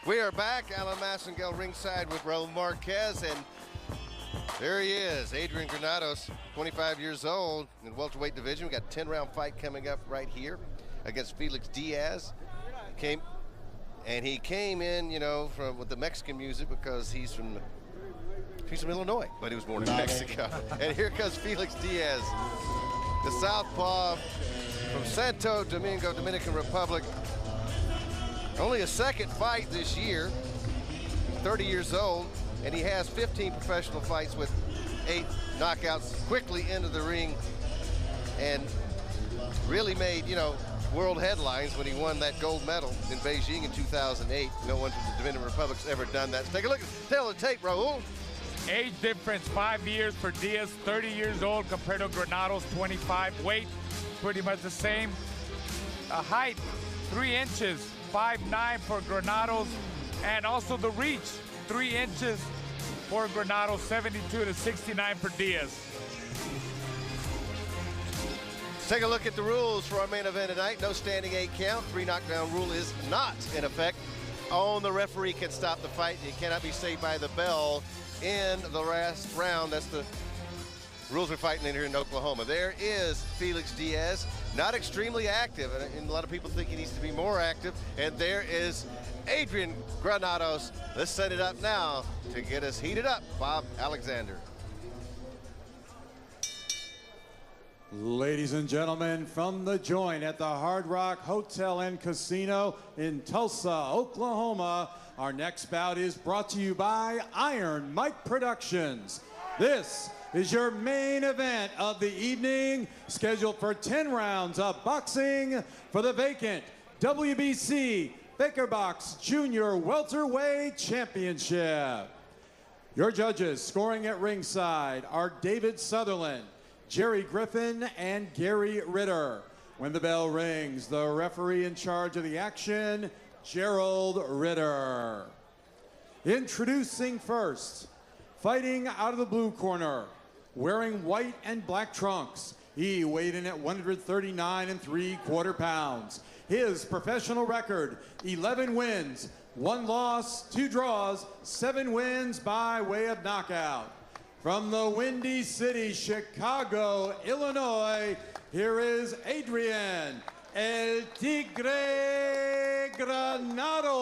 We are back, Alan Massengale ringside with Raul Marquez, and there he is, Adrian Granados, 25 years old in the welterweight division. We got a 10-round fight coming up right here against Felix Diaz. He came in, you know, with the Mexican music because he's from Illinois, but he was born in Mexico. And here comes Felix Diaz, the southpaw from Santo Domingo, Dominican Republic. Only a second fight this year, 30 years old, and he has 15 professional fights with 8 knockouts, quickly into the ring, and really made, you know, world headlines when he won that gold medal in Beijing in 2008. No one from the Dominican Republic's ever done that. So take a look, tell the tape, Raul. Age difference, 5 years for Diaz, 30 years old compared to Granados, 25. Weight, pretty much the same. Height, 3 inches, 5'9" for Granados, and also the reach, 3 inches for Granados, 72 to 69 for Diaz. Let's take a look at the rules for our main event tonight. No standing 8 count. 3 knockdown rule is not in effect. Only the referee can stop the fight. It cannot be saved by the bell in the last round. That's the rules we're fighting in here in Oklahoma. There is Felix Diaz, not extremely active, and a lot of people think he needs to be more active. And there is Adrian Granados. Let's set it up now to get us heated up. Bob Alexander. Ladies and gentlemen, from the joint at the Hard Rock Hotel and Casino in Tulsa, Oklahoma, our next bout is brought to you by Iron Mike Productions. This is your main event of the evening, scheduled for 10 rounds of boxing for the vacant WBC Baker Box Junior Welterweight Championship. Your judges scoring at ringside are David Sutherland, Jerry Griffin, and Gary Ritter. When the bell rings, the referee in charge of the action, Gerald Ritter. Introducing first, fighting out of the blue corner, wearing white and black trunks. He weighed in at 139 3/4 pounds. His professional record, 11 wins, 1 loss, 2 draws, 7 wins by way of knockout. From the Windy City, Chicago, Illinois, here is Adrian El Tigre Granados.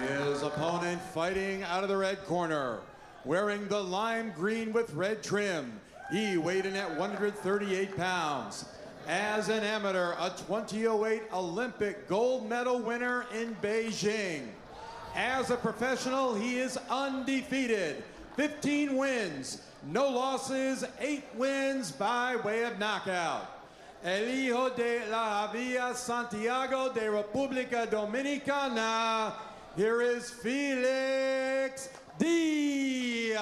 His opponent fighting out of the red corner, wearing the lime green with red trim. He weighed in at 138 pounds. As an amateur, a 2008 Olympic gold medal winner in Beijing. As a professional, he is undefeated. 15 wins, no losses, 8 wins by way of knockout. El hijo de la Villa Santiago de República Dominicana, here is Felix Diaz.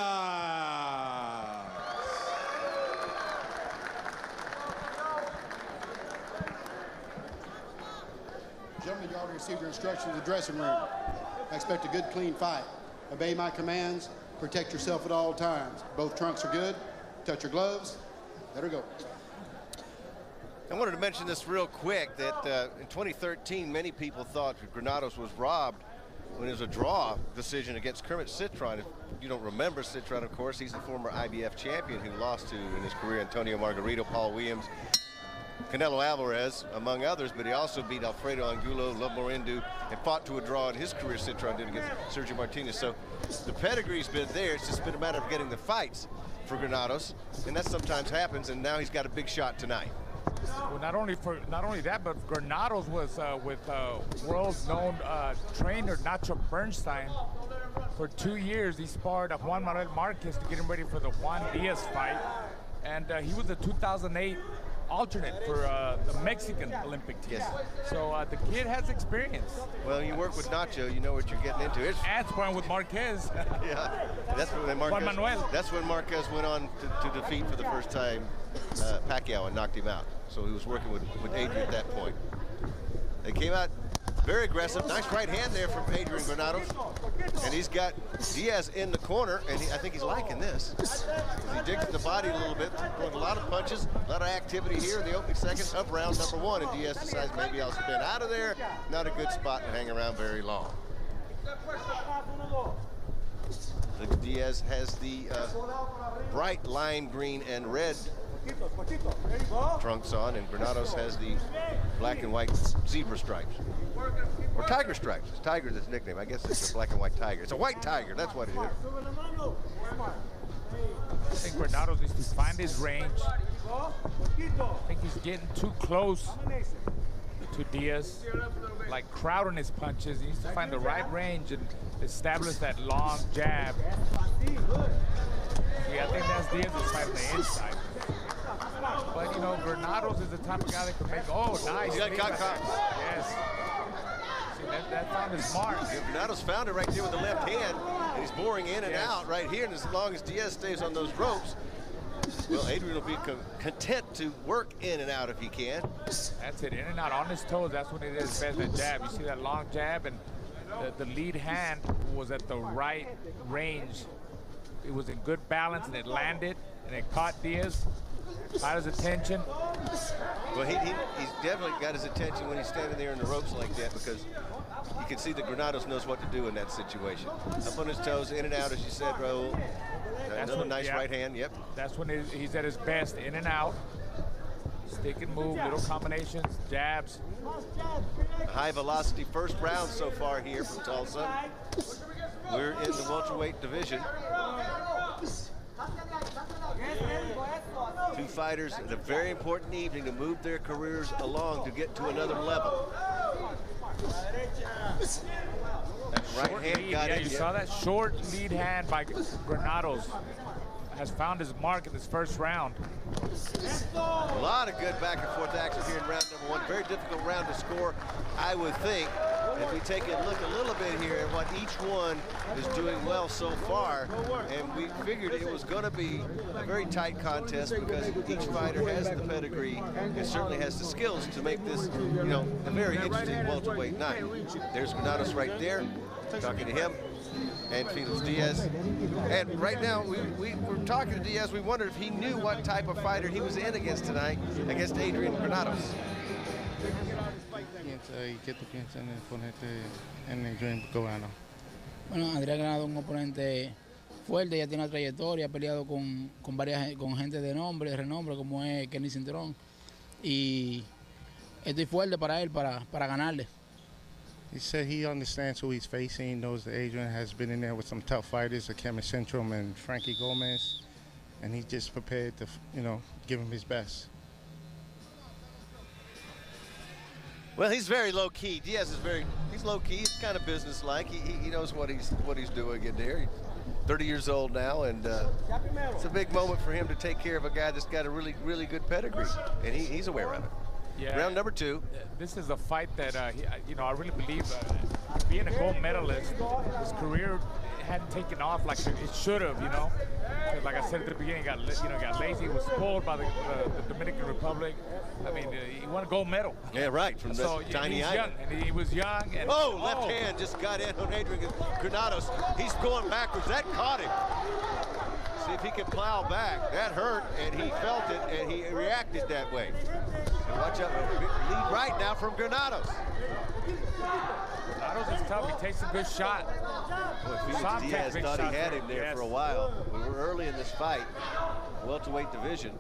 Gentlemen, you already received your instructions in the dressing room. I expect a good, clean fight. Obey my commands. Protect yourself at all times. Both trunks are good. Touch your gloves. Let her go. I wanted to mention this real quick, that in 2013, many people thought Granados was robbed when it was a draw decision against Kermit Citron. If you don't remember Citron, of course, he's the former IBF champion who lost to, in his career, Antonio Margarito, Paul Williams, Canelo Alvarez, among others, but he also beat Alfredo Angulo, Love Morindu, and fought to a draw in his career, Citron did, against Sergio Martinez. So the pedigree's been there. It's just been a matter of getting the fights for Granados, and that sometimes happens, and now he's got a big shot tonight. Well, not only that, but Granados was with world-known trainer Nacho Bernstein for 2 years. He sparred Juan Manuel Marquez to get him ready for the Juan Diaz fight, and he was the 2008 alternate for the Mexican Olympic team. Yes. So the kid has experience. Well, you work with Nacho, you know what you're getting into. And sparring with Marquez. Yeah, that's when Marquez, Juan Manuel. That's when Marquez went on to defeat for the first time Pacquiao and knocked him out. So he was working with Adrian at that point. They came out Very aggressive. Nice right hand there from Adrian Granados. And he's got Diaz in the corner, and I think he's liking this. He digs at the body a little bit, throwing a lot of punches, a lot of activity here in the opening seconds of round number 1. And Diaz decides maybe I'll spin out of there. Not a good spot to hang around very long. Felix Diaz has the bright lime green and red trunks on, and Granados has the black and white zebra stripes. Or tiger stripes. It's Tiger's his nickname. I guess it's a black and white tiger. It's a white tiger, that's what it is. I think Granados needs to find his range. I think he's getting too close to Diaz, like crowding his punches. He needs to find the right range and establish that long jab. Yeah, I think that's Diaz's fight on the inside. But, you know, Granados is the type of guy that can make, oh, nice. He got caught. Yes. See, that found his mark. Yeah, Granados found it right there with the left hand, and he's boring in and out right here. And as long as Diaz stays on those ropes, well, Adrian will be content to work in and out if he can. That's it, in and out on his toes. That's when it is best, that jab. You see that long jab, and the lead hand was at the right range. It was in good balance, and it landed, and it caught Diaz. Caught his attention. Well, he's definitely got his attention when he's standing there in the ropes like that, because you can see that Granados knows what to do in that situation. Up on his toes, in and out, as you said, Raul. Another nice right hand, yep. That's when he's at his best, in and out. Stick and move, little combinations, jabs. A high velocity first round so far here from Tulsa. We're in the welterweight division. Two fighters at a very important evening to move their careers along to get to another level. That right hand got in. You saw that short lead hand by Granados. Has found his mark in this first round. A lot of good back and forth action here in round number 1. Very difficult round to score, I would think. If we take a look a little bit here at what each one is doing well so far, and we figured it was going to be a very tight contest because each fighter has the pedigree and certainly has the skills to make this, you know, a very interesting welterweight night. There's Granados right there, talking to him, and Felix Diaz. And right now, we were talking to Diaz. We wondered if he knew what type of fighter he was in against tonight, against Adrian Granados. ¿Y qué tú piensas en ponerte en Adrian Granados? Bueno, Adrian Granados es un oponente fuerte, ya tiene una trayectoria, ha peleado con gente de nombre, de renombre, como es Kenny Cinturón. Y estoy fuerte para él, para ganarle. He said he understands who he's facing, knows that Adrian has been in there with some tough fighters, like Kevin Centrum and Frankie Gomez, and he's just prepared to, you know, give him his best. Well, he's very low key. Diaz is he's low key. He's kind of business-like. He knows what he's doing in there. He's 30 years old now, and it's a big moment for him to take care of a guy that's got a really, really good pedigree, and he's aware of it. Yeah. Round number 2. This is a fight that, you know, I really believe being a gold medalist, his career hadn't taken off like it should have, you know. Like I said at the beginning, got lazy, he was spoiled by the Dominican Republic. I mean, he won a gold medal. Yeah, right, from the tiny island. And he was young. And, left hand just got in on Adrian Granados. He's going backwards. That caught him. See if he can plow back. That hurt, and he felt it, and he reacted that way. And watch out, lead right now from Granados. Granados is tough. He takes a good shot. Felix Diaz thought he had him there for a while. We were early in this fight, welterweight division.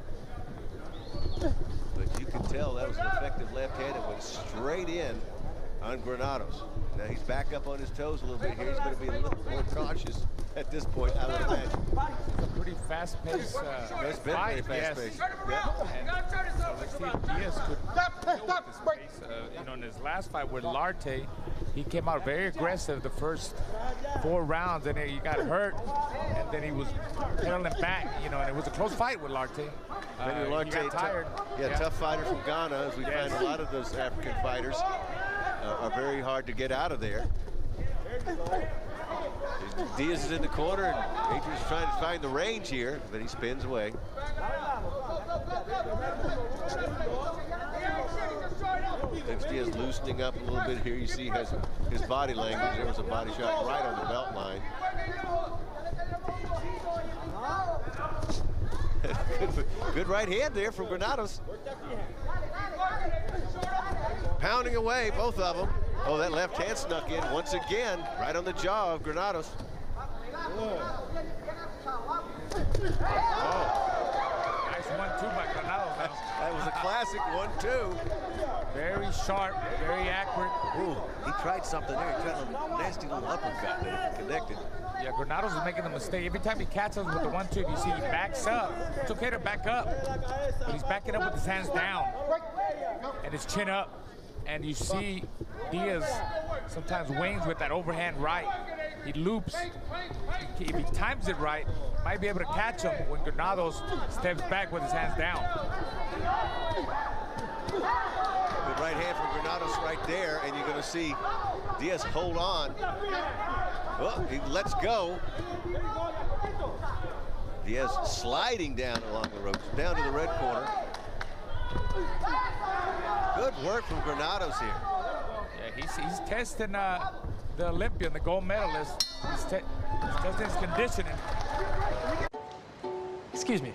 But you can tell that was an effective left hand. It went straight in on Granados. Now he's back up on his toes a little bit here. He's going to be a little more cautious at this point, I would imagine. It's a pretty fast-paced It's been fight. pretty fast-paced. Yes. So let's see if Diaz could deal with this pace. You know, in his last fight with Larte, he came out very aggressive the first 4 rounds, and then he got hurt, and then he was pedaling back, you know, and it was a close fight with Larte. Larte, he got tired. Tough fighter from Ghana, as we find a lot of those African fighters are very hard to get out of there. Diaz is in the corner, and Adrian's trying to find the range here, but he spins away. Then Felix Diaz loosening up a little bit here. You see he has his body language. There was a body shot right on the belt line. Good right hand there from Granados. Pounding away, both of them. Oh, that left hand snuck in once again, right on the jaw of Granados. Oh. Nice 1-2 by Granados. That was a classic 1-2. Very sharp, very accurate. Ooh, he tried something there. He tried a nasty little uppercut, but it connected. Yeah, Granados is making the mistake. Every time he catches with the 1-2, you see he backs up. It's okay to back up, but he's backing up with his hands down and his chin up. And you see Diaz sometimes wings with that overhand right. He loops. If he times it right, might be able to catch him when Granados steps back with his hands down. Good right hand from Granados right there, and you're going to see Diaz hold on. Oh, he lets go. Diaz sliding down along the ropes, down to the red corner. Good work from Granados here. Yeah, he's testing the Olympian, the gold medalist. He's testing his conditioning. Excuse me.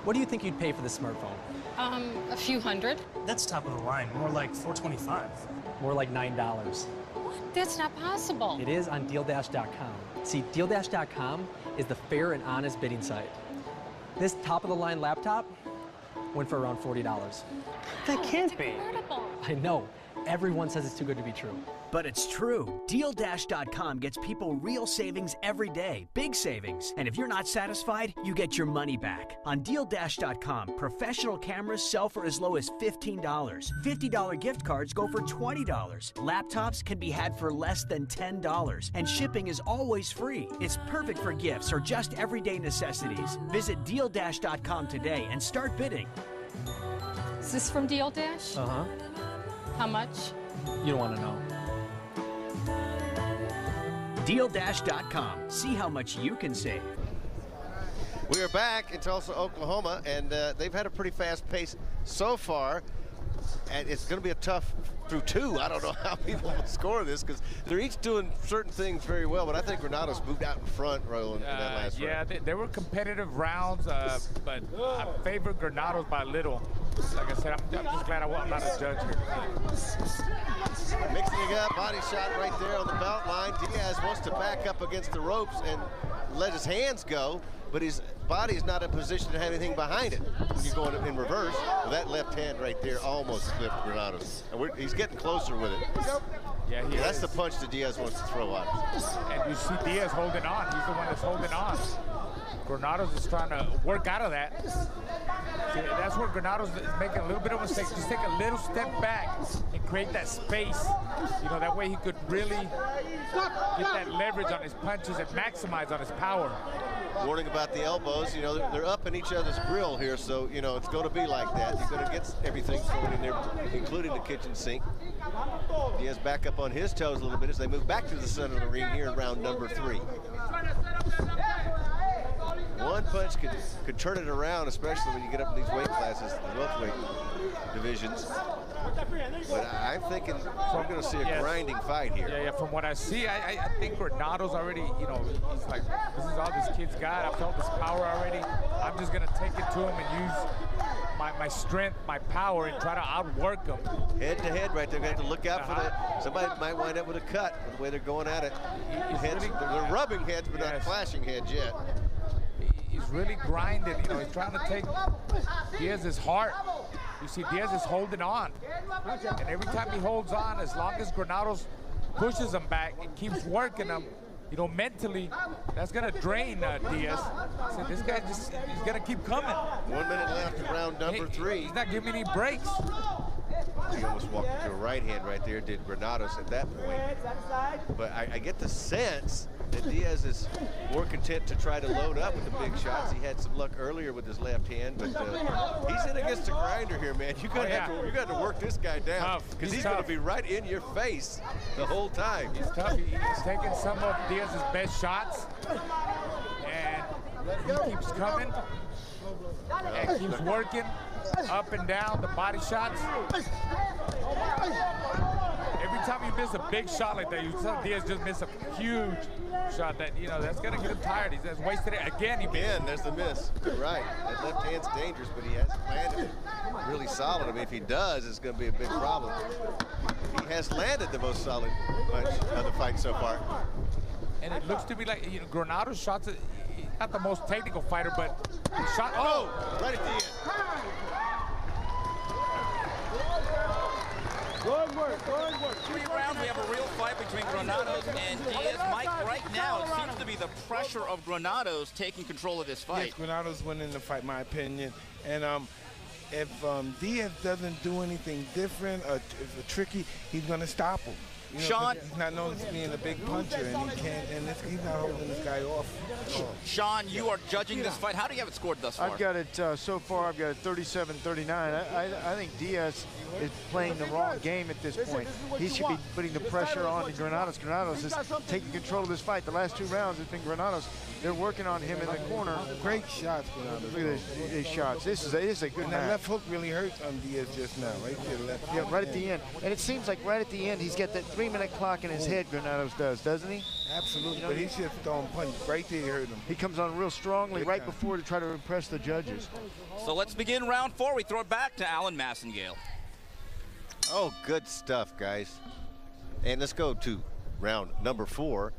What do you think you'd pay for this smartphone? A few hundred. That's top of the line, more like $425. More like $9. What? That's not possible. It is on DealDash.com. See, DealDash.com is the fair and honest bidding site. This top-of-the-line laptop went for around $40. That can't be. Incredible. I know. Everyone says it's too good to be true. But it's true. DealDash.com gets people real savings every day, big savings. And if you're not satisfied, you get your money back. On DealDash.com, professional cameras sell for as low as $15. $50 gift cards go for $20. Laptops can be had for less than $10. And shipping is always free. It's perfect for gifts or just everyday necessities. Visit DealDash.com today and start bidding. Is this from Deal Dash? Uh-huh. How much? You don't want to know. DealDash.com. See how much you can save. We are back in Tulsa, Oklahoma, and they've had a pretty fast pace so far. And it's going to be a tough through two. I don't know how people will score this because they're each doing certain things very well, but I think Granados moved out in front, Roland, in that last round. Yeah, they were competitive rounds, but I favor Granados by little. Like I said, I'm just glad I'm not a judge here. Mixing it up, body shot right there on the belt line. Diaz wants to back up against the ropes and let his hands go, but his body is not in position to have anything behind it. You're going in reverse. Well, that left hand right there almost flipped Granados. And he's getting closer with it. Yeah, that's the punch that Diaz wants to throw out. And you see Diaz holding on. He's the one that's holding on. Granados is trying to work out of that. See, that's where Granados is making a little bit of a mistake. Just take a little step back and create that space. You know, that way he could really get that leverage on his punches and maximize on his power. Warning about the elbows. You know, they're up in each other's grill here, so, you know, it's going to be like that. You're going to get everything thrown in there, including the kitchen sink. Diaz back up on his toes a little bit as they move back to the center of the ring here in round number 3. One punch could turn it around, especially when you get up in these weight classes, the welterweight divisions. But I'm thinking we're going to see a grinding fight here. Yeah, from what I see, I think Granados already, you know, he's like, this is all this kid's got. I felt this power already. I'm just going to take it to him and use my strength, my power, and try to outwork him. Head to head right there. We're going to have to look out for that. Somebody might wind up with a cut with the way they're going at it. They're rubbing heads, but not clashing heads yet. He's really grinding, you know, he's trying to take Diaz's heart. You see Diaz is holding on. And every time he holds on, as long as Granados pushes him back and keeps working him, you know, mentally, that's going to drain Diaz. So this guy he's going to keep coming. 1 minute left in round number 3. He's not giving any breaks. He almost walked into a right hand right there, did Granados at that point. But I get the sense that Diaz is more content to try to load up with the big shots. He had some luck earlier with his left hand, but he's in against a grinder here, man. You got to work this guy down because he's going to be right in your face the whole time. He's tough. He's taking some of Diaz's best shots, and he keeps coming and keeps working up and down the body shots. Every time you miss a big shot like that, you saw Diaz just miss a huge shot that, you know, that's going to get him tired. He's just wasted it. Again, he missed. Again, there's the miss. You're right. That left hand's dangerous, but he hasn't landed it really solid. I mean, if he does, it's going to be a big problem. He has landed the most solid punch of the fight so far. And it looks to me like, you know, Granados' shots, he's not the most technical fighter, but he shot. Oh, right at the end. Good work, good work. 3 rounds, we have a real fight between Granados and Diaz. Mike, right now, it seems to be the pressure of Granados taking control of this fight. Yes, Granados winning the fight, my opinion. And if Diaz doesn't do anything different or tricky, he's going to stop him. You know, Sean, he's not known as being a big puncher, and he can't. And he's not holding this guy off. Sean, you are judging this fight. How do you have it scored thus far? I've got it so far. I've got it 37-39. I think Diaz is playing the wrong game at this point. He should be putting the pressure on Granados. Granados is taking control of this fight. The last 2 rounds has been Granados. They're working on him in the corner. Great shots, Granados. Look at these shots. This is a good and match. that left hook really hurt Diaz just now, right there, left. Yeah, right at the end. And it seems like right at the end, he's got that 3-minute clock in his head, Granados does, doesn't he? Absolutely, you know, but he's just throwing punches. Right there, he hurt him. He comes on real strongly right before to try to impress the judges. So let's begin round 4. We throw it back to Alan Massengale. Oh, good stuff, guys. And let's go to round number 4.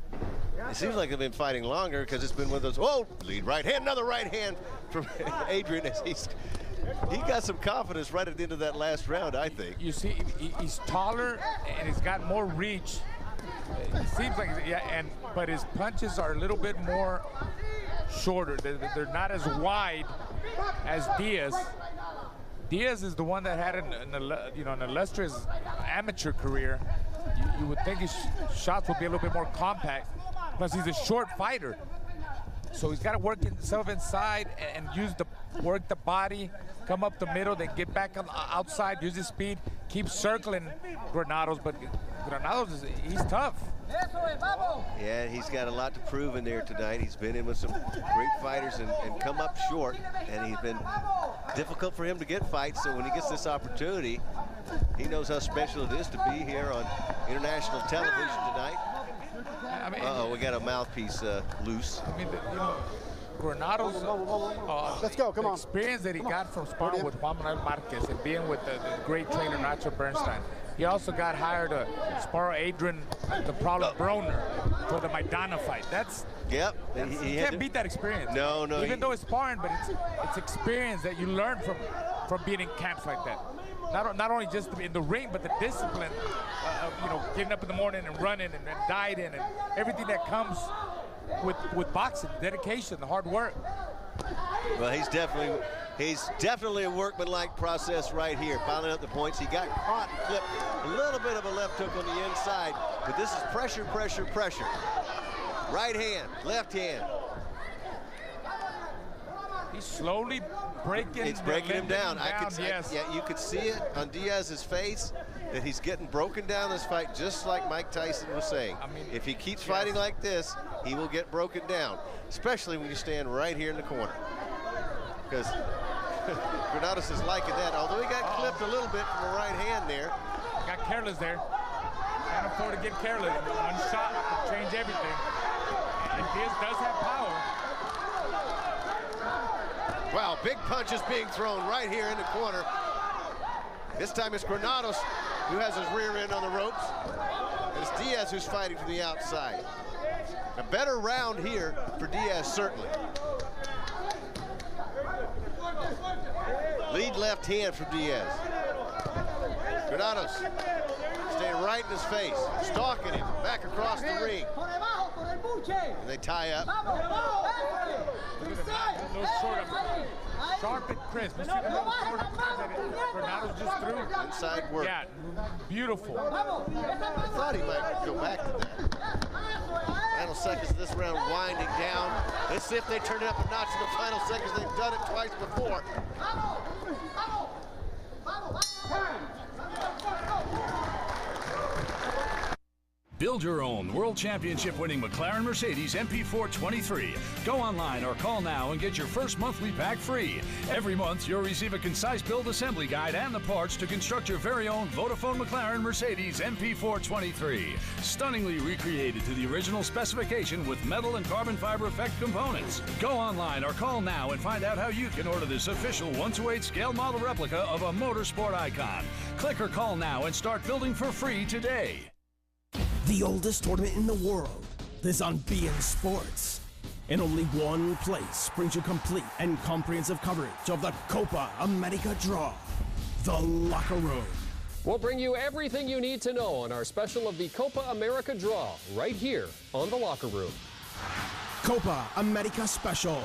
It seems like they've been fighting longer because it's been one of those, oh, lead right hand, another right hand from Adrian as he got some confidence right at the end of that last round, I think. You see, he's taller and he's got more reach. It seems like, yeah, but his punches are a little bit more shorter. They're not as wide as Diaz. Diaz is the one that had an illustrious amateur career. You would think his shots would be a little bit more compact. Plus, he's a short fighter. So he's got to work himself inside and work the body, come up the middle, then get back on the outside, use his speed, keep circling Granados. But Granados, he's tough. Yeah, he's got a lot to prove in there tonight. He's been in with some great fighters and come up short, and he's been difficult for him to get fights. So when he gets this opportunity, he knows how special it is to be here on international television tonight. I mean, we got a mouthpiece loose. I mean, you know, Granados, let's go, come on. The experience that he got from sparring with Juan Manuel Marquez and being with the great trainer Nacho Bernstein. He also got hired to spar Adrian the Prowler Broner for the Maidana fight. You can't beat that experience. No. Even though it's sparring, but it's experience that you learn from being in camps like that. Not only just in the ring, but the discipline of getting up in the morning and running and dieting and everything that comes with boxing, dedication, the hard work. Well, he's definitely a workmanlike process right here, piling up the points. He got caught and clipped a little bit of a left hook on the inside, but this is pressure, pressure, pressure. Right hand, left hand. He's slowly breaking. It's breaking him down. Yes. You could see it on Diaz's face that he's getting broken down this fight, just like Mike Tyson was saying. I mean, if he keeps fighting like this, he will get broken down, especially when you stand right here in the corner. Because Granados is liking that, although he got clipped a little bit from the right hand there. Got careless there. Can't afford to get careless. One shot could change everything. And Diaz does have power. Wow, big punches being thrown right here in the corner. This time it's Granados who has his rear end on the ropes. And it's Diaz who's fighting from the outside. A better round here for Diaz, certainly. Lead left hand from Diaz. Granados staying right in his face, stalking him back across the ring. And they tie up. Sharp and crisp. You see the little short that Granados just threw? Inside work. Yeah, beautiful. I thought he might go back to that. Final seconds of this round winding down. Let's see if they turn it up a notch in the final seconds. They've done it twice before. Build your own World Championship-winning McLaren Mercedes MP423. Go online or call now and get your first monthly pack free. Every month, you'll receive a concise build assembly guide and the parts to construct your very own Vodafone McLaren Mercedes MP423. Stunningly recreated to the original specification with metal and carbon fiber effect components. Go online or call now and find out how you can order this official 1:8 scale model replica of a motorsport icon. Click or call now and start building for free today. The oldest tournament in the world is on beIN Sports. And only one place brings you complete and comprehensive coverage of the Copa America draw, The Locker Room. We'll bring you everything you need to know on our special of the Copa America draw right here on The Locker Room. Copa America special.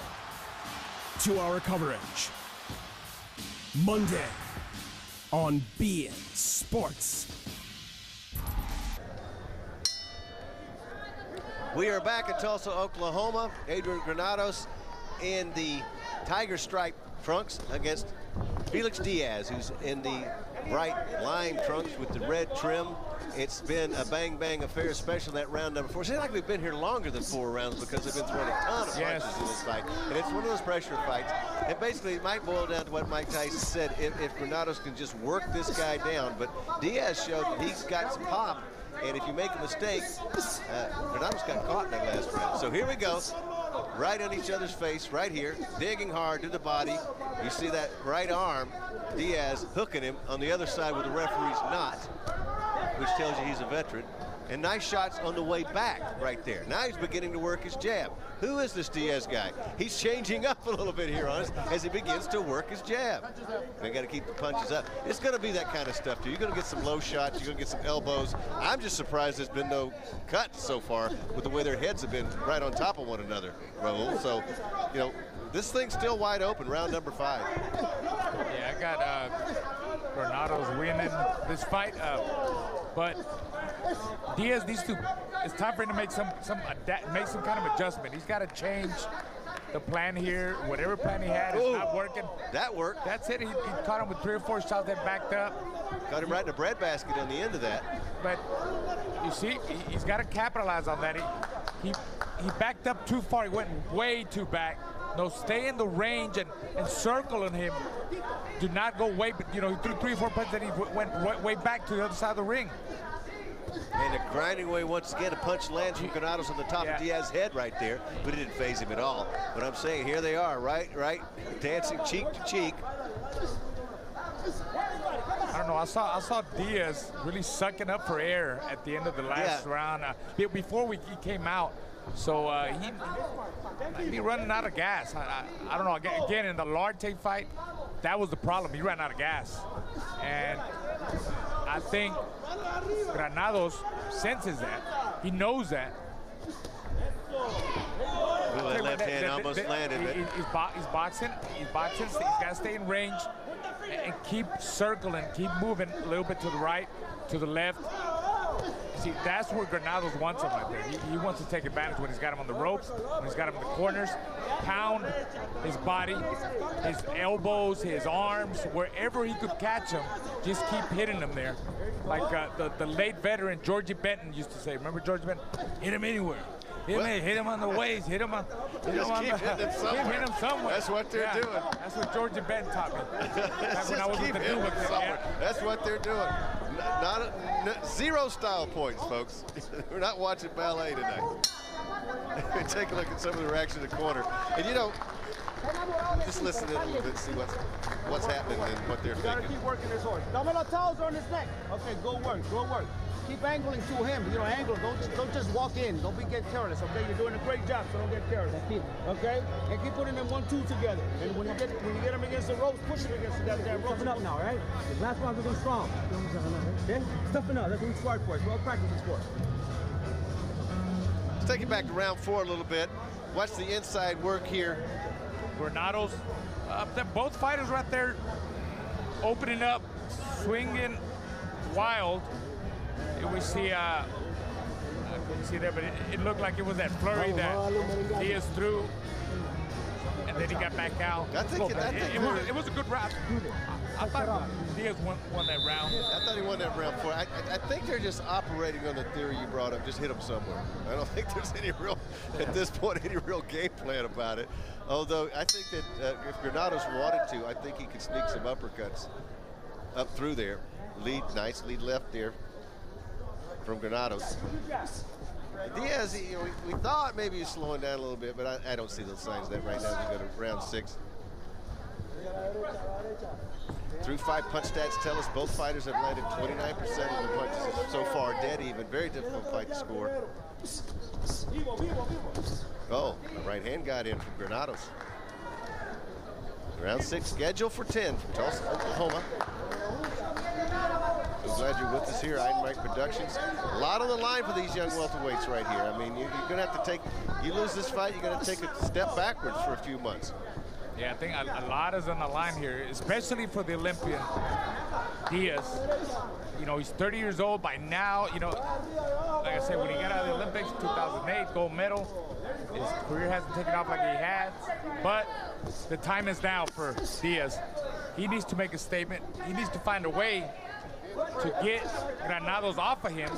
2-hour coverage. Monday on beIN Sports. We are back in Tulsa, Oklahoma. Adrian Granados in the Tiger Stripe trunks against Felix Diaz, who's in the bright lime trunks with the red trim. It's been a bang-bang affair, especially that round number 4. It seems like we've been here longer than 4 rounds because they've been throwing a ton of punches in this fight. And it's one of those pressure fights. And basically, it might boil down to what Mike Tyson said, if Granados can just work this guy down. But Diaz showed that he's got some pop. And if you make a mistake, Granados got caught in that last round. So here we go. Right on each other's face, right here, digging hard to the body. You see that right arm, Diaz hooking him on the other side with the referee's knot, which tells you he's a veteran. And nice shots on the way back right there. Now he's beginning to work his jab. Who is this Diaz guy? He's changing up a little bit here on us as he begins to work his jab. They got to keep the punches up. It's going to be that kind of stuff, too. You're going to get some low shots. You're going to get some elbows. I'm just surprised there's been no cuts so far with the way their heads have been right on top of one another, Raul. So, you know, this thing's still wide open, round number 5. Yeah, I got Granados winning this fight, but Diaz needs to. It's time for him to make some kind of adjustment. He's got to change the plan here. Whatever plan he had is not working. That worked. That's it. He caught him with 3 or 4 shots that backed up. Got him right in the breadbasket on the end of that. But you see, he's got to capitalize on that. He backed up too far. He went way too back. No, stay in the range and circle on him. Do not go way, you know, he threw 3 or 4 punches and he went way back to the other side of the ring. And a grinding way once again, a punch lands from Granados on the top of Diaz's head right there, but it didn't phase him at all. But I'm saying, here they are, right, dancing cheek to cheek. I don't know, I saw Diaz really sucking up for air at the end of the last round. Before he came out, so he'd be running out of gas. I don't know, again, in the Larte fight, that was the problem. He ran out of gas. And I think Granados senses that. He knows that. Ooh, that left hand almost landed. He's boxing. He's boxing. So he's got to stay in range and keep circling, keep moving a little bit to the right, to the left. See, that's where Granados wants him right there. He wants to take advantage when he's got him on the ropes, when he's got him in the corners, pound his body, his elbows, his arms, wherever he could catch him, just keep hitting him there. Like the late veteran Georgie Benton used to say. Remember Georgie Benton? Hit him anywhere. Hit him on the waist. Hit him on. Keep hitting him somewhere. That's what they're doing. That's what Georgie Benton taught me. Just keep hitting him somewhere. That's what they're doing. Zero style points, folks. We're not watching ballet tonight. Take a look at some of the reaction in the corner. And you know, just listen to it a little bit and see what's happening and what they're thinking. Keep working his horse. Double toes on his neck. Okay, go work. Keep angling to him. You know, angle. Don't just walk in. Don't get careless. Okay, you're doing a great job, so don't get careless. Okay, and keep putting them 1-2 together. And when you get them against the ropes, push them against the goddamn ropes. Toughen up now, right? The last round we're strong. Okay, toughen up. That's what we sparred for. It's well practiced sport. Let's take it back to round 4 a little bit. Watch the inside work here. Granados, both fighters right there opening up, swinging wild. We see there, but it looked like it was that flurry that Diaz threw, and then he got back out. It was a good round. I thought Diaz won that round. I thought he won that round before. I think they're just operating on the theory you brought up. Just hit him somewhere. I don't think there's any real, at this point, any real game plan about it. Although I think that if Granados wanted to, I think he could sneak some uppercuts up through there. Nice lead left there from Granados. Diaz, we thought maybe he's slowing down a little bit, but I don't see those signs of that right now as we go to round 6. Through 5 punch stats tell us both fighters have landed 29% of their punches so far, dead even. Very difficult fight to score. Oh, the right hand got in from Granados. Round 6 scheduled for 10 from Tulsa, Oklahoma. So glad you're with us here, Iron Mike Productions. A lot on the line for these young welterweights right here. I mean, you're going to have to take, you lose this fight, you're going to take a step backwards for a few months. Yeah, I think a lot is on the line here, especially for the Olympian, Diaz. He's 30 years old by now. Like I said, when he got out of the Olympics, 2008, gold medal, his career hasn't taken off like he had. But the time is now for Diaz. He needs to make a statement. He needs to find a way to get Granados off of him.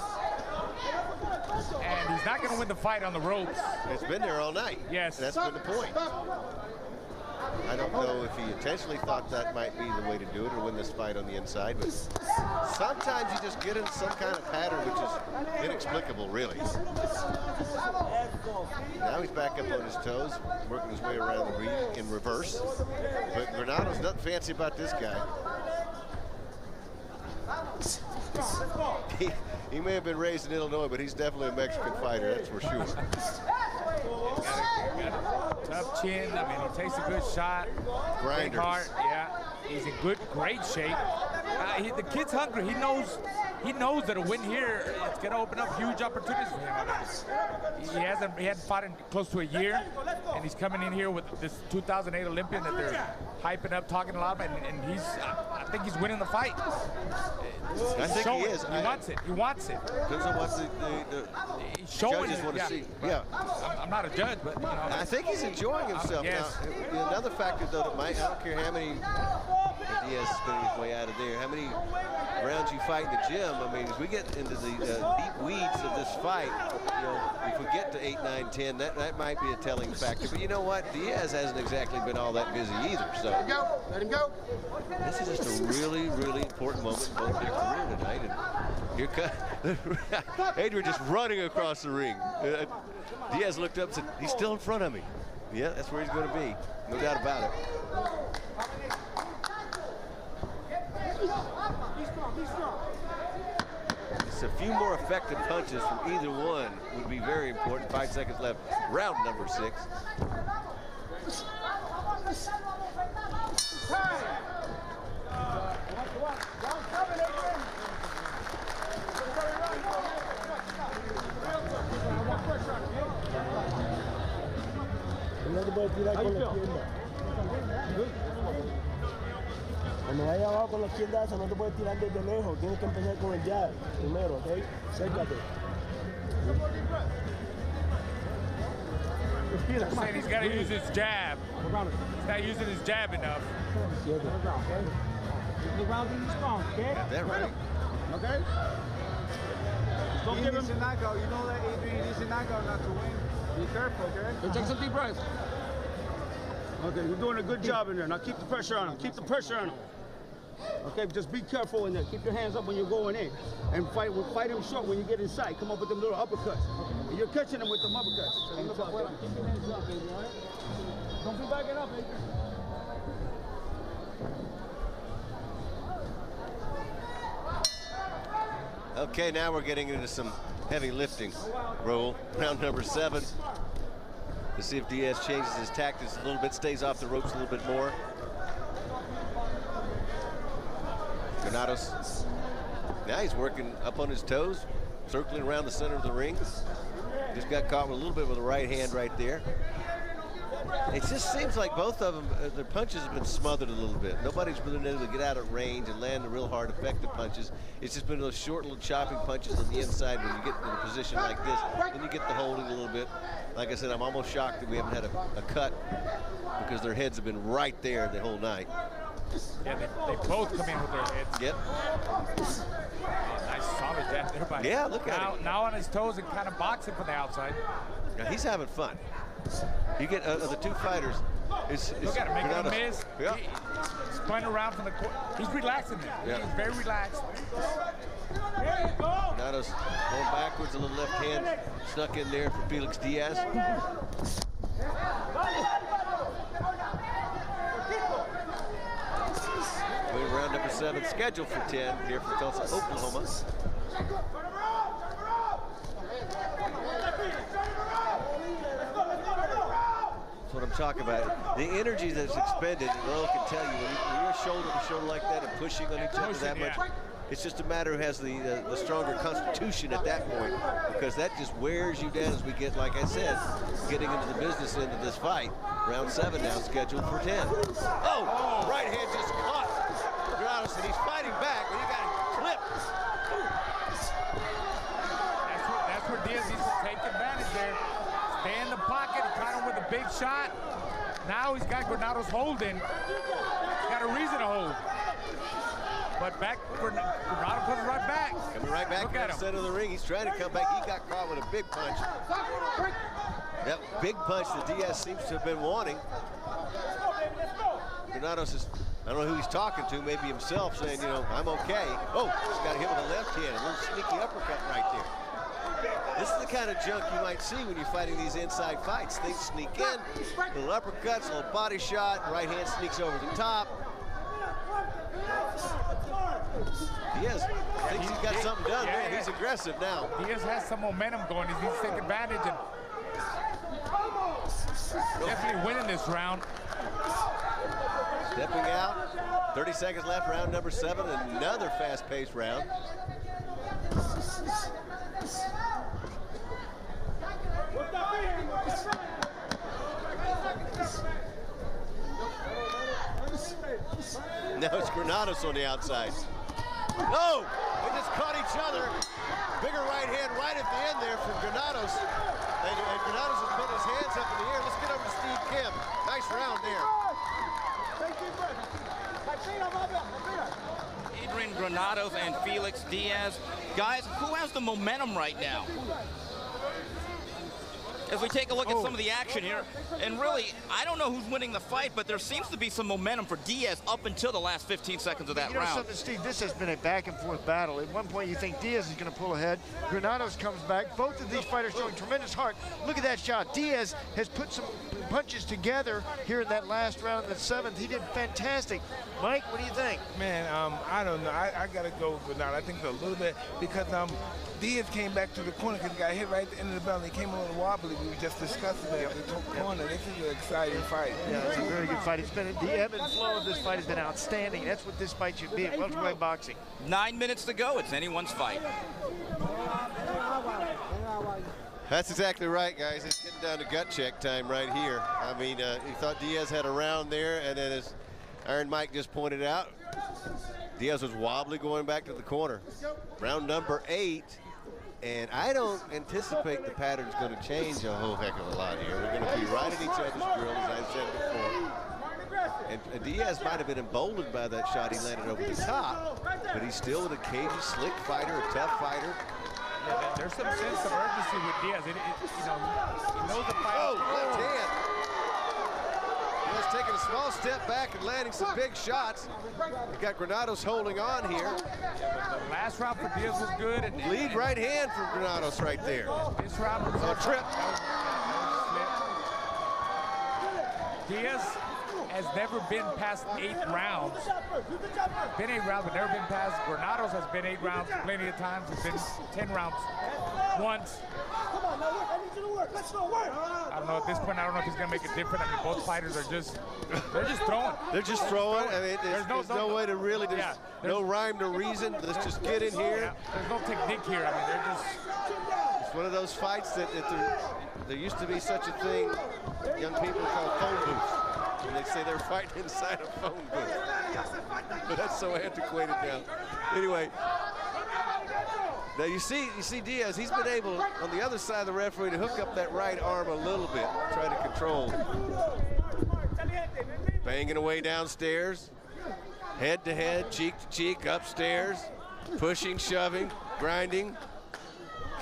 And he's not going to win the fight on the ropes. It's been there all night. Yes. That's been the point. I don't know if he intentionally thought that might be the way to do it or win this fight on the inside, but sometimes you just get in some kind of pattern which is inexplicable, really. Now he's back up on his toes, working his way around the ring in reverse. But Granados nothing fancy about this guy. He may have been raised in Illinois, but he's definitely a Mexican fighter, that's for sure. Got a tough chin. I mean, he takes a good shot. Grinder. Big heart, yeah. He's in great shape. The kid's hungry. He knows that a win here, it's going to open up huge opportunities for him. I mean, he hadn't fought in close to a year, and he's coming in here with this 2008 Olympian that they're hyping up, talking a lot about, and I think he's winning the fight. I think he is. He wants it. He wants it. Depends on what the judges want to see. Yeah. I'm not a judge, but I think he's enjoying himself. Yes. Now, another factor, though, that might, I don't care how many Diaz spinning his way out of there, how many rounds you fight in the gym. I mean, as we get into the deep weeds of this fight, if we get to 8, 9, 10, that might be a telling factor. But you know what? Diaz hasn't exactly been all that busy either. So Let him go. Let him go. This is just a really, really important moment in both their career tonight. And here comes Adrian just running across the ring. Diaz looked up and said, he's still in front of me. Yeah, that's where he's going to be. No doubt about it. Just a few more effective punches from either one would be very important. 5 seconds left. Round number 6. No te puedes tirar con la izquierda. Cuando vayas abajo con la izquierda esa, no te puedes tirar desde lejos. Tienes que empezar con el jab primero, ¿ok? Cércate. He's saying he's got to use his jab. He's not using his jab enough. Got that right. Okay? Don't give him a knockout. You know that Adrian needs a knockout not to win. Be careful, okay? Take some deep breaths. Okay, you're doing a good job in there. Now keep the pressure on him. Keep the pressure on him. Okay, just be careful in there. Keep your hands up when you're going in. And fight him short when you get inside. Come up with them little uppercuts. And you're catching him with them uppercuts. Keep your hands up, Adrian, all right? Don't be backing up, Adrian. Okay, now we're getting into some heavy lifting. Roll, round number 7. To see if Diaz changes his tactics a little bit, stays off the ropes a little bit more. Granados, now he's working up on his toes, circling around the center of the ring. Just got caught with a little bit with the right hand right there. It just seems like both of them, their punches have been smothered a little bit. Nobody's been able to get out of range and land the real hard, effective punches. It's just been those short little chopping punches on the inside when you get in a position like this. Then you get the holding a little bit. Like I said, I'm almost shocked that we haven't had a cut because their heads have been right there the whole night. Yeah, they both come in with their heads. Yep. Nice solid jab there by Yeah, look at him. Now on his toes and kind of boxing from the outside. Now he's having fun. You get the two fighters. Look at him making a miss. Yeah. He's playing around from the court. He's relaxing there. Yeah. He's very relaxed. Granados going backwards, a little left hand snuck in there for Felix Diaz. We're round number 7, scheduled for 10 here from Tulsa, Oklahoma. That's what I'm talking about. The energy that's expended, Earl can tell you, when you're shoulder to shoulder like that and pushing on each other that much, it's just a matter who has the stronger constitution at that point, because that just wears you down as we get, like I said, getting into the business end of this fight. Round 7 now scheduled for 10. Oh, right hand just caught Granados, and he's fighting back, but he got clipped. That's where Diaz needs to take advantage there. Stay in the pocket, caught him with a big shot. Now he's got Granados holding. He's got a reason to hold. But back, Granados comes right back. Coming right back to the center of the ring. He's trying to come back. He got caught with a big punch. That big punch that Diaz seems to have been wanting. Granados is, I don't know who he's talking to, maybe himself, saying, you know, I'm okay. Oh, he's got hit with a left hand, a little sneaky uppercut right there. This is the kind of junk you might see when you're fighting these inside fights. Things sneak in, little uppercuts, little body shot, right hand sneaks over the top. Diaz thinks he's got something done. Yeah, he's aggressive now. Diaz has some momentum going. He needs to take advantage and definitely winning this round. Stepping out, 30 seconds left, round number 7, another fast-paced round. Now it's Granados on the outside. No! They just caught each other. Bigger right hand right at the end there from Granados. And Granados has put his hands up in the air. Let's get over to Steve Kim. Nice round there. Adrian Granados and Felix Diaz. Guys, who has the momentum right now? As we take a look at some of the action here, and really, I don't know who's winning the fight, but there seems to be some momentum for Diaz up until the last 15 seconds of that round. Something, Steve, this has been a back-and-forth battle. At one point, you think Diaz is going to pull ahead. Granados comes back. Both of these fighters showing tremendous heart. Look at that shot. Diaz has put some punches together here in that last round in the 7th. He did fantastic. Mike, what do you think? Man, I don't know. I got to go with Granados. I think a little bit because Diaz came back to the corner because he got hit right at the end of the bell. He came a little wobbly. We were just discussing that. The corner. This is an exciting fight. Yeah, it's a very good fight. It's been the ebb and flow of this fight has been outstanding. That's what this fight should be at welterweight boxing. 9 minutes to go. It's anyone's fight. That's exactly right, guys. It's getting down to gut check time right here. I mean, he thought Diaz had a round there, and then as Iron Mike just pointed out, Diaz was wobbly going back to the corner. Round number 8, and I don't anticipate the pattern's going to change a whole heck of a lot here. We're going to be right at each other's grill, as I said before. And Diaz might have been emboldened by that shot he landed over the top, but he's still a cagey, slick fighter, a tough fighter. Yeah, there's some sense of urgency with Diaz. You know, he knows the fight. Oh, left hand. Diaz taking a small step back and landing some big shots. We got Granados holding on here. Yeah, but the last round for Diaz was good. And lead right hand from Granados right there. This round was a trip. Diaz has never been past 8 rounds. Been 8 rounds, but never been past. Granados has been 8 rounds plenty of times. It's been 10 rounds once. I don't know, at this point, I don't know if he's going to make it different. I mean, both fighters are just, they're just throwing. They're just throwing. I mean, there's no way to really, there's no rhyme to reason. Let's just get in here. Yeah, there's no technique here. I mean, they're just. It's one of those fights that there used to be such a thing young people call phone booths. And they say they're fighting inside a phone booth. But that's so antiquated now. Anyway, now you see Diaz, he's been able, on the other side of the referee, to hook up that right arm a little bit, try to control. Banging away downstairs. Head to head, cheek to cheek, upstairs, pushing, shoving, grinding.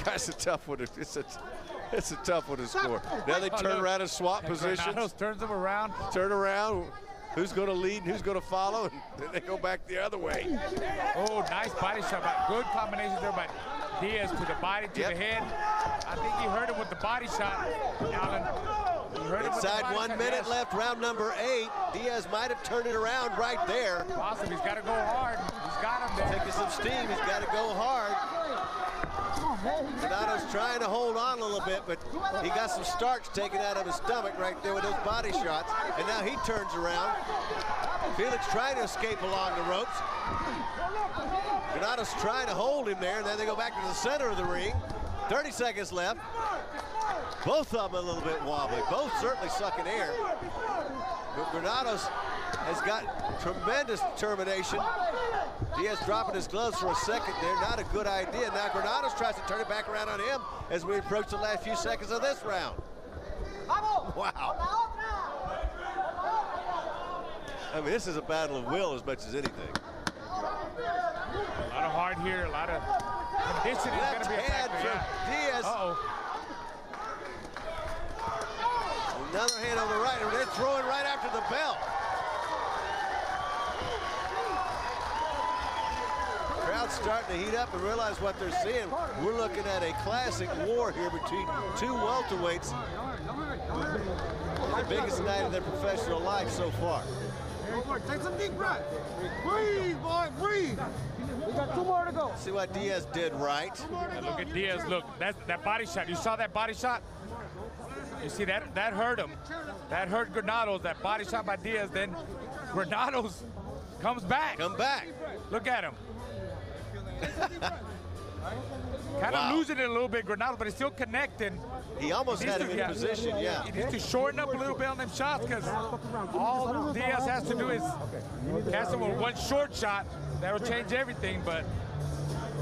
That's a tough one. It's a tough one to score. Now they turn around and swap positions. Granados turns them around. Turn around. Who's going to lead and who's going to follow? And then they go back the other way. Oh, nice body shot. Good combination there by Diaz to the body, to the head. I think he hurt him with the body shot, Alan. Inside 1 minute left, round number 8. Diaz might have turned it around right there. Awesome, he's got to go hard. He's got him there. Taking some steam, he's got to go hard. Granados trying to hold on a little bit, but he got some starch taken out of his stomach right there with those body shots, and now he turns around. Felix trying to escape along the ropes. Granados trying to hold him there, and then they go back to the center of the ring. 30 seconds left. Both of them a little bit wobbly, both certainly sucking air. But Granados has got tremendous determination. Diaz dropping his gloves for a second there, not a good idea. Now Granados tries to turn it back around on him as we approach the last few seconds of this round. Wow. I mean, this is a battle of will as much as anything. A lot of heart here, a lot of conditioning is going to be a factor. Diaz. Another hand on the right, and they're throwing right after the bell. Crowd's starting to heat up and realize what they're seeing. We're looking at a classic war here between two welterweights. The biggest night of their professional life so far. Take some deep breath. Breathe, boy, breathe. We got 2 more to go. See what Diaz did right. And look at Diaz, look, that body shot. You saw that body shot? You see, that hurt him. That hurt Granados, that body shot by Diaz. Then Granados comes back. Look at him. Kind of losing it a little bit, Granados, but he's still connecting. He almost had him in position, yeah. He needs to shorten up a little bit on them shots because all Diaz has to do is cast him with one short shot. That'll change everything, but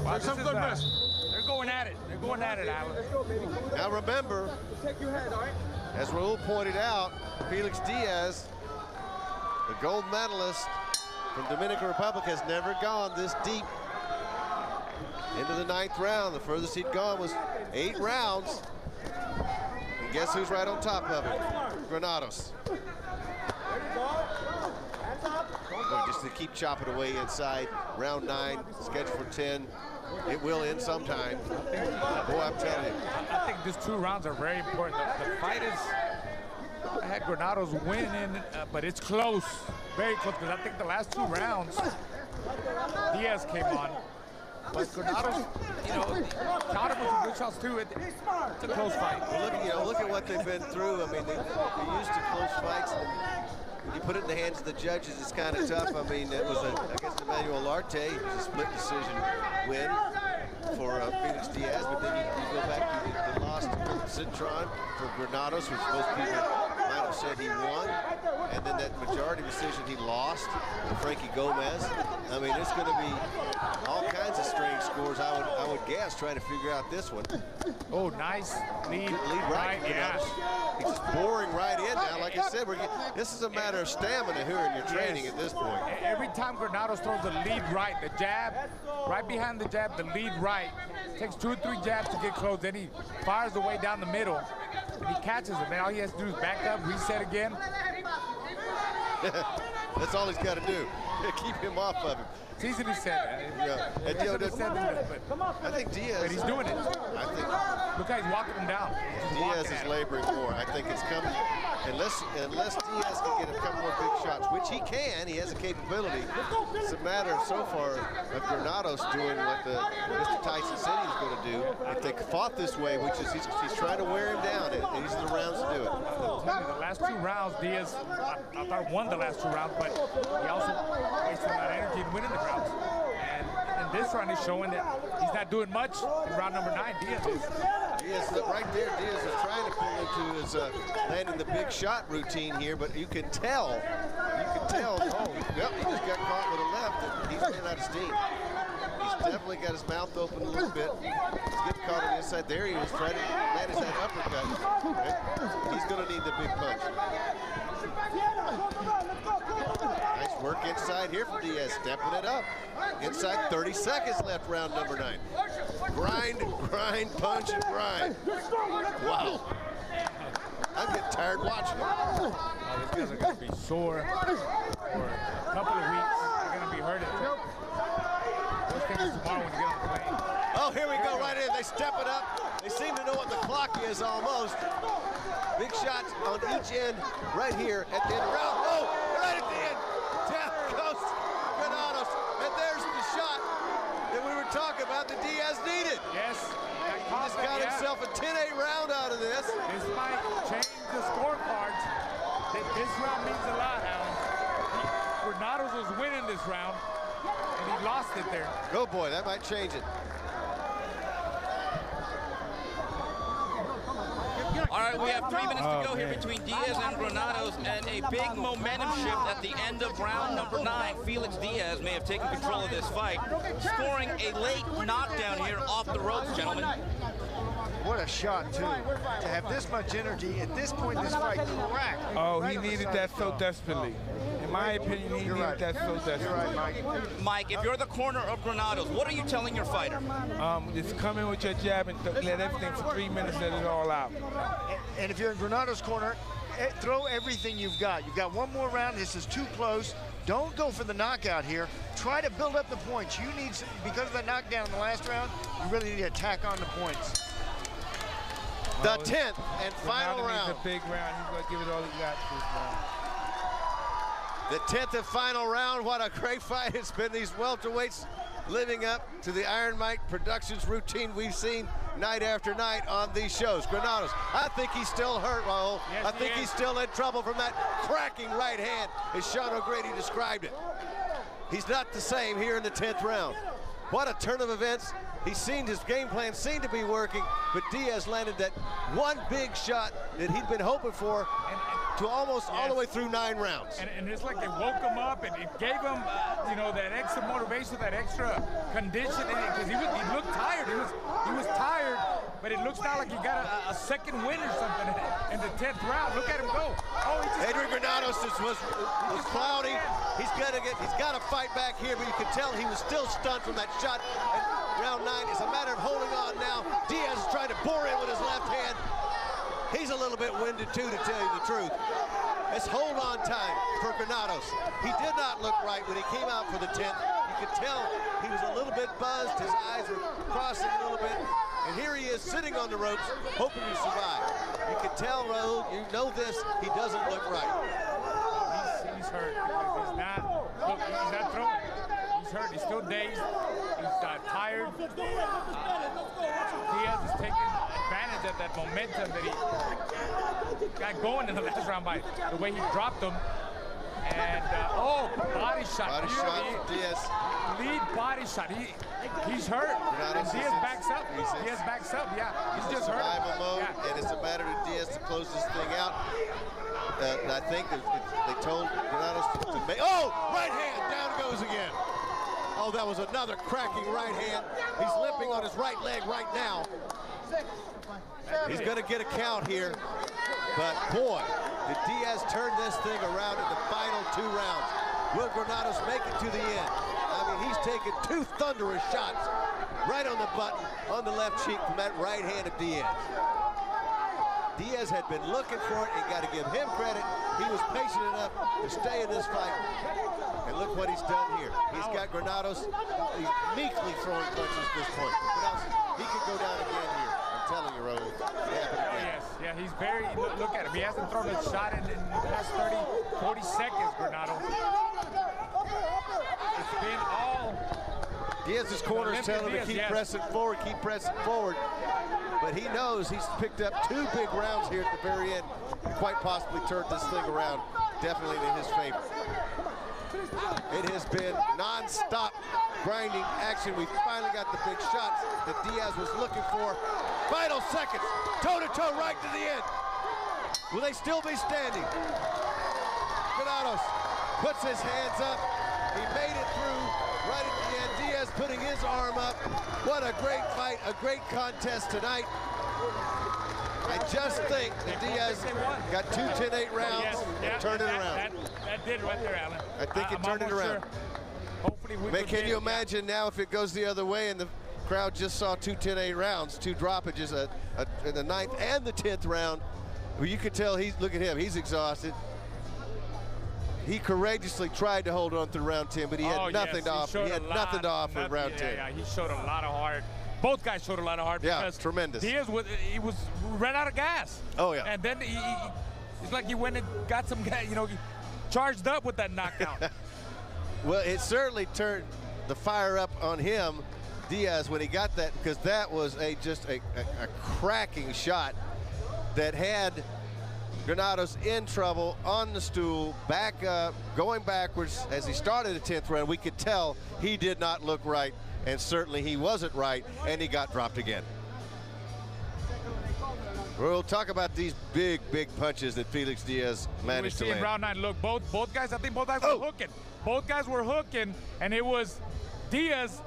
wow, they're going at it. They're going at it, Alan. Now remember, as Raul pointed out, Felix Diaz, the gold medalist from Dominican Republic, has never gone this deep into the 9th round. The furthest he'd gone was 8 rounds. And guess who's right on top of it? Granados. Just to keep chopping away inside. Round 9, scheduled for 10. It will end sometime. Boy, I'm telling you. I think these 2 rounds are very important. The fight is, I had Granados winning, but it's close, very close, because I think the last 2 rounds, Diaz came on. But Granados, caught him with some good shots too. It's a close fight. Well, look at what they've been through. I mean, they're used to close fights. When you put it in the hands of the judges, it's kind of tough. I mean, it was against Emmanuel Arte, it was a split decision win for Felix Diaz. But then you go back to the loss to Citron for Granados, which most people might have said he won. And then that majority decision he lost to Frankie Gomez. I mean, it's going to be all kinds of strange scores, I would guess, trying to figure out this one. Oh, nice lead right, yeah. He's just boring right in now. Like I said, this is a matter of stamina here in your training at this point. Every time Granados throws the lead right, the jab, right behind the jab, the lead right, takes 2 or 3 jabs to get close, then he fires the way down the middle, and he catches it. Man, all he has to do is back up, reset again. That's all he's got to do. Keep him off of him. It's easy to say that. I think Diaz. But he's doing it. I think. Look how he's walking him down. Diaz is laboring more. I think it's coming. Unless Diaz can get a couple more big shots, which he can, he has the capability. It's a matter so far of Granados doing what Mr. Tyson said he was going to do. If they fought this way, which is he's trying to wear him down, and these are the rounds to do it. The last 2 rounds, Diaz, I thought won the last 2 rounds, but he also wasted a lot of energy in winning the rounds. And in this round, he's showing that he's not doing much in round number 9. Diaz is. Right there, Diaz is trying to pull into his landing the big shot routine here, but you can tell, oh, yep, he just got caught with a left, and he's running out of steam. He's definitely got his mouth open a little bit. He's getting caught on the inside. There he was trying to land his uppercut. Right? He's going to need the big punch. Nice Work inside here from Diaz, stepping it up. Inside 30 seconds left, round number 9. Grind, grind, punch, and grind. Wow. I'm getting tired watching it. These guys are going to be sore for a couple of weeks. They're going to be hurting. Those things tomorrow when you get on the plane. Oh, here we go, right in. They step it up. They seem to know what the clock is almost. Big shots on each end right here at the end of the round. Oh, right at the end. Down goes Granados. And there's the shot that we were talking about that Diaz needed. Yes. He just got himself a 10-8 round out of this. This might change the scorecards. This round means a lot, Alan. Granados was winning this round, and he lost it there. Oh boy, that might change it. All right, we have 3 minutes to go here between Diaz and Granados, and a big momentum shift at the end of round number 9. Felix Diaz may have taken control of this fight, scoring a late knockdown here off the ropes, gentlemen. What a shot, too. To have this much energy at this point in this fight, crack. Oh, he needed that so desperately. In my opinion, he needed that so desperately. You're right, Mike. Mike, if you're the corner of Granados, what are you telling your fighter? Just come in with your jab and let everything for 3 minutes, let it all out. And if you're in Granados' corner, throw everything you've got. You've got one more round. This is too close. Don't go for the knockout here. Try to build up the points. You need, because of the knockdown in the last round, you really need to attack on the points. The 10th and final round. It's a big round. He's going to give it all he got this round. The 10th and final round. What a great fight it's been. These welterweights living up to the Iron Mike Productions routine we've seen night after night on these shows. Granados, I think he's still hurt, Raul. Yes, I think he's still in trouble from that cracking right hand, as Sean O'Grady described it. He's not the same here in the 10th round. What a turn of events. He's seen his game plan seemed to be working, but Diaz landed that one big shot that he'd been hoping for to almost all the way through 9 rounds. And it's like they woke him up and it gave him, you know, that extra motivation, that extra conditioning, because he looked tired. He was tired, but it looks now like he got a second win or something in the 10th round. Look at him go. Oh, Adrian Granados was cloudy. He's got to fight back here, but you can tell he was still stunned from that shot. And round 9 is a matter of holding on now. Diaz is trying to bore in with his left hand. He's a little bit winded too, to tell you the truth. It's hold on time for Granados. He did not look right when he came out for the 10th. You could tell he was a little bit buzzed. His eyes were crossing a little bit. And here he is sitting on the ropes, hoping to survive. You can tell, Raul, you know this, he doesn't look right. He's hurt because he's not throwing. He's hurt, he's still dazed, he's tired. Diaz is taking advantage of that momentum that he got going in the last round by the way he dropped him. And, body shot. Body shot from Diaz. Lead body shot. He's hurt. And Diaz backs up. Diaz backs up, yeah. He's just hurt. Survival mode, and it's a matter of Diaz to close this thing out. I think they told Granados to make, right hand, down goes again. Oh, that was another cracking right hand. He's limping on his right leg right now. He's going to get a count here. But boy, did Diaz turn this thing around in the final 2 rounds. Will Granados make it to the end? I mean, he's taken 2 thunderous shots right on the button, on the left cheek from that right hand of Diaz. Diaz had been looking for it, and got to give him credit. He was patient enough to stay in this fight. And look what he's done here. He's got Granados. He's meekly throwing punches at this point. He could go down again here. I'm telling you, Raul. Yeah, he's very, look at him. He hasn't thrown a shot in the last 30, 40 seconds, Granados. It's been all... Diaz's corner's telling him to keep pressing forward, keep pressing forward. But he knows he's picked up 2 big rounds here at the very end. Quite possibly turned this thing around, definitely in his favor. It has been non-stop grinding action. We finally got the big shots that Diaz was looking for. Final seconds, toe-to-toe right to the end. Will they still be standing? Granados puts his hands up. He made it through right at the end. Diaz putting his arm up. What a great fight, a great contest tonight. I just think that Diaz got 2 10-8 rounds and turned it around. That did right there, Alan. I think it turned it around. Sure. Hopefully we Can you imagine now if it goes the other way and the crowd just saw 2 10-8 rounds, 2 droppages in the 9th and the 10th round? Well, you could tell look at him, he's exhausted. He courageously tried to hold on through round 10, but he had nothing to offer. He had nothing to offer in round 10. Yeah, he showed a lot of heart. Both guys showed a lot of heart. Yeah, because tremendous. Diaz ran out of gas. Oh yeah. And then it's like he went and got some gas, charged up with that knockout. Well, it certainly turned the fire up on him, Diaz, when he got that, because that was just a cracking shot that had Granados in trouble on the stool, back up, going backwards. As he started the 10th round, we could tell he did not look right, and certainly he wasn't right, and he got dropped again. We'll talk about these big punches that Felix Diaz managed to land. In round 9, look, both guys, I think both guys were hooking. Both guys were hooking, and it was Diaz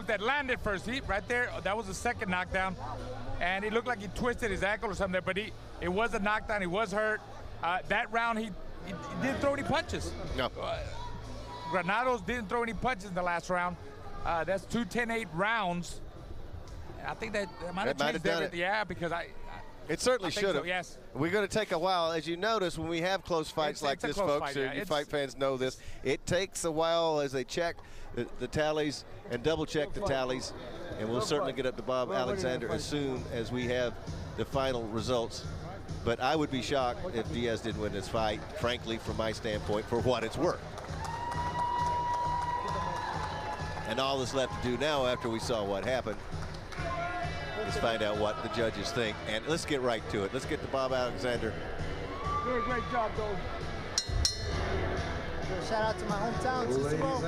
that landed first. Right there, that was the second knockdown, and it looked like he twisted his ankle or something there, but it was a knockdown. He was hurt. That round, he didn't throw any punches. No. Granados didn't throw any punches in the last round. That's 2 10-8 rounds. I think that might have changed everything. Yeah, because it certainly should have. So, yes. We're going to take a while. As you notice, when we have close fights like this, folks, you fight fans know this, it takes a while as they check the tallies and double-check the tallies, and we'll certainly get up to Bob Alexander as soon as we have the final results. But I would be shocked if Diaz didn't win this fight, frankly, from my standpoint, for what it's worth. And all that's left to do now, after we saw what happened, is find out what the judges think. And let's get right to it. Let's get to Bob Alexander. Doing a great job, though. Shout out to my hometown, Cicero.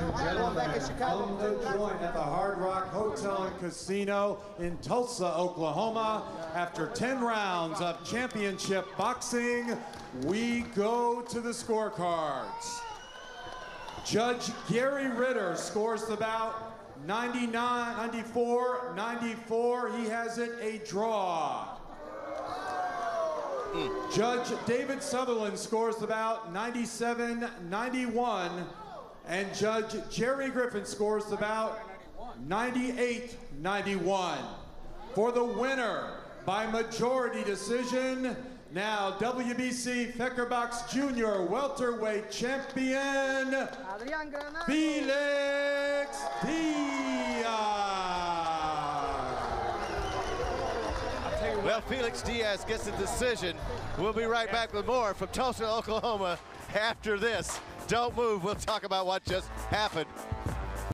Back in Chicago. From the joint at the Hard Rock Hotel and Casino in Tulsa, Oklahoma. After 10 rounds of championship boxing, we go to the scorecards. Judge Gary Ritter scores the bout 94. He has it a draw. Judge David Sutherland scores the bout 97-91. And Judge Jerry Griffin scores the bout 98-91. For the winner by majority decision, now WBC Feckerbox Junior welterweight champion, Adrian Granados. Felix Diaz. Well, Felix Diaz gets a decision. We'll be right back with more from Tulsa, Oklahoma after this. Don't move. We'll talk about what just happened